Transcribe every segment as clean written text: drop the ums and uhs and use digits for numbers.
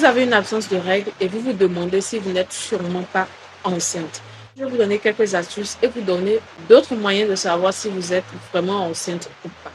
avez une absence de règles et vous vous demandez si vous n'êtes sûrement pas enceinte, je vais vous donner quelques astuces et vous donner d'autres moyens de savoir si vous êtes vraiment enceinte ou pas.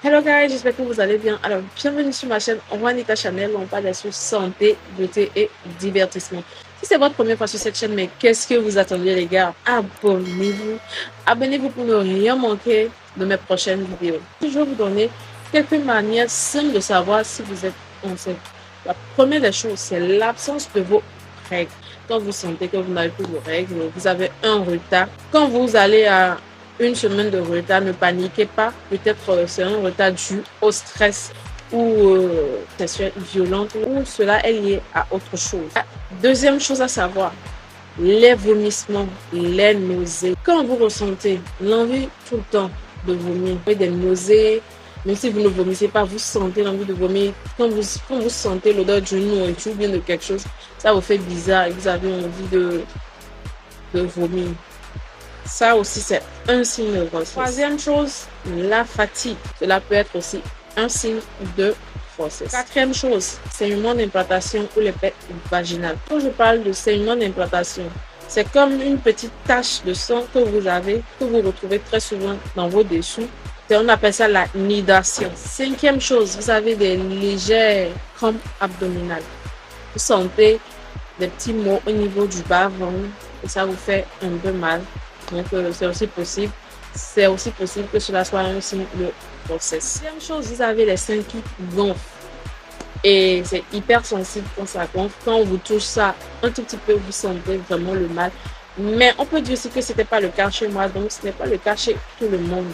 Hello guys, j'espère que vous allez bien. Alors, bienvenue sur ma chaîne Juanita Chanel, où on parle sur santé, beauté et divertissement. Si c'est votre première fois sur cette chaîne, mais qu'est-ce que vous attendez les gars? Abonnez-vous. Abonnez-vous pour ne rien manquer de mes prochaines vidéos. Je vais vous donner quelques manières simples de savoir si vous êtes enceinte. La première des choses, c'est l'absence de vos règles. Quand vous sentez que vous n'avez plus vos règles, vous avez un retard. Quand vous allez à une semaine de retard, ne paniquez pas. Peut-être c'est un retard dû au stress ou sexuelle violente ou cela est lié à autre chose. Deuxième chose à savoir, les vomissements, les nausées. Quand vous ressentez l'envie tout le temps de vomir, des nausées, même si vous ne vomissez pas, vous sentez l'envie de vomir. Quand vous sentez l'odeur d'une nourriture ou bien de quelque chose, ça vous fait bizarre et vous avez envie de vomir. Ça aussi, c'est un signe de grossesse. Troisième chose, la fatigue. Cela peut être aussi un signe de grossesse. Quatrième chose, saignement d'implantation ou les plaies vaginales. Quand je parle de saignement d'implantation, c'est comme une petite tache de sang que vous avez, que vous retrouvez très souvent dans vos dessous. On appelle ça la nidation. Cinquième chose, vous avez des légères crampes abdominales. Vous sentez des petits maux au niveau du bas-ventre et ça vous fait un peu mal. Donc, c'est aussi possible. C'est aussi possible que cela soit un signe de grossesse. Deuxième chose, vous avez les seins qui gonflent. Et c'est hyper sensible quand ça gonfle. Quand on vous touche ça un tout petit peu, vous sentez vraiment le mal. Mais on peut dire aussi que ce n'était pas le cas chez moi. Donc, ce n'est pas le cas chez tout le monde.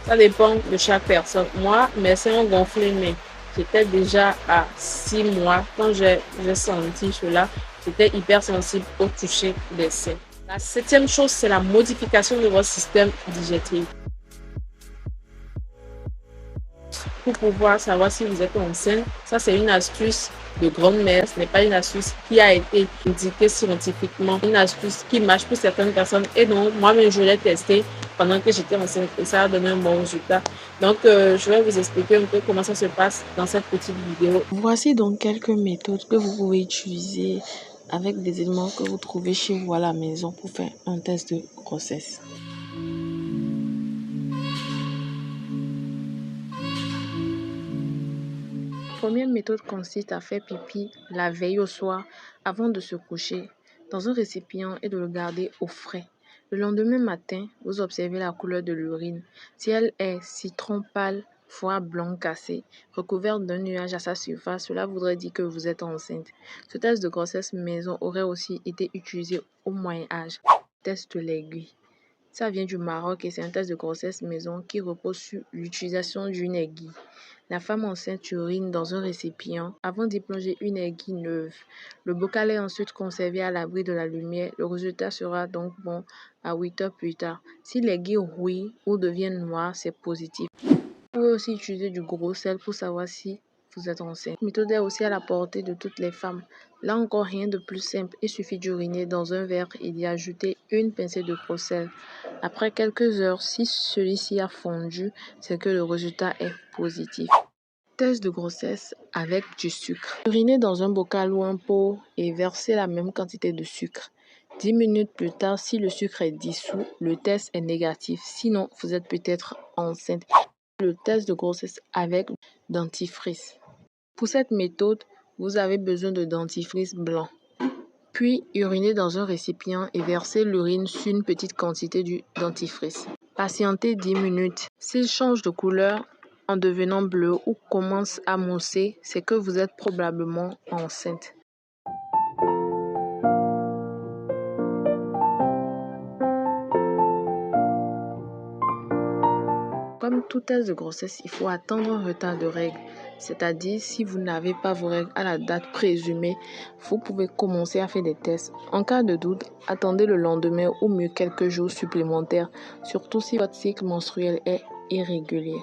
Ça dépend de chaque personne. Moi, mes seins ont gonflé, mais j'étais déjà à 6 mois. Quand j'ai senti cela, j'étais hyper sensible au toucher des seins. La septième chose, c'est la modification de votre système digestif. Pour pouvoir savoir si vous êtes enceinte, ça c'est une astuce de grande-mère. Ce n'est pas une astuce qui a été indiquée scientifiquement. Une astuce qui marche pour certaines personnes. Et donc, moi-même, je l'ai testé pendant que j'étais enceinte et ça a donné un bon résultat. Donc, je vais vous expliquer un peu comment ça se passe dans cette petite vidéo. Voici donc quelques méthodes que vous pouvez utiliser avec des éléments que vous trouvez chez vous à la maison pour faire un test de grossesse. La première méthode consiste à faire pipi la veille au soir avant de se coucher dans un récipient et de le garder au frais. Le lendemain matin, vous observez la couleur de l'urine. Si elle est citron pâle, voire blanc cassé, recouverte d'un nuage à sa surface, cela voudrait dire que vous êtes enceinte. Ce test de grossesse maison aurait aussi été utilisé au Moyen Âge. Test de l'aiguille. Ça vient du Maroc et c'est un test de grossesse maison qui repose sur l'utilisation d'une aiguille. La femme enceinte urine dans un récipient avant d'y plonger une aiguille neuve. Le bocal est ensuite conservé à l'abri de la lumière. Le résultat sera donc bon à 8 heures plus tard. Si l'aiguille rouille ou devient noire, c'est positif. Vous pouvez aussi utiliser du gros sel pour savoir si vous êtes enceinte. Cette méthode est aussi à la portée de toutes les femmes. Là encore, rien de plus simple. Il suffit d'uriner dans un verre et d'y ajouter une pincée de gros sel. Après quelques heures, si celui-ci a fondu, c'est que le résultat est positif. Test de grossesse avec du sucre. Urinez dans un bocal ou un pot et versez la même quantité de sucre. 10 minutes plus tard, si le sucre est dissous, le test est négatif. Sinon, vous êtes peut-être enceinte. Le test de grossesse avec dentifrice. Pour cette méthode, vous avez besoin de dentifrice blanc. Puis, urinez dans un récipient et versez l'urine sur une petite quantité du dentifrice. Patientez 10 minutes. S'il change de couleur en devenant bleu ou commence à mousser, c'est que vous êtes probablement enceinte. Comme tout test de grossesse, il faut attendre un retard de règles. C'est-à-dire, si vous n'avez pas vos règles à la date présumée, vous pouvez commencer à faire des tests. En cas de doute, attendez le lendemain ou mieux quelques jours supplémentaires, surtout si votre cycle menstruel est irrégulier.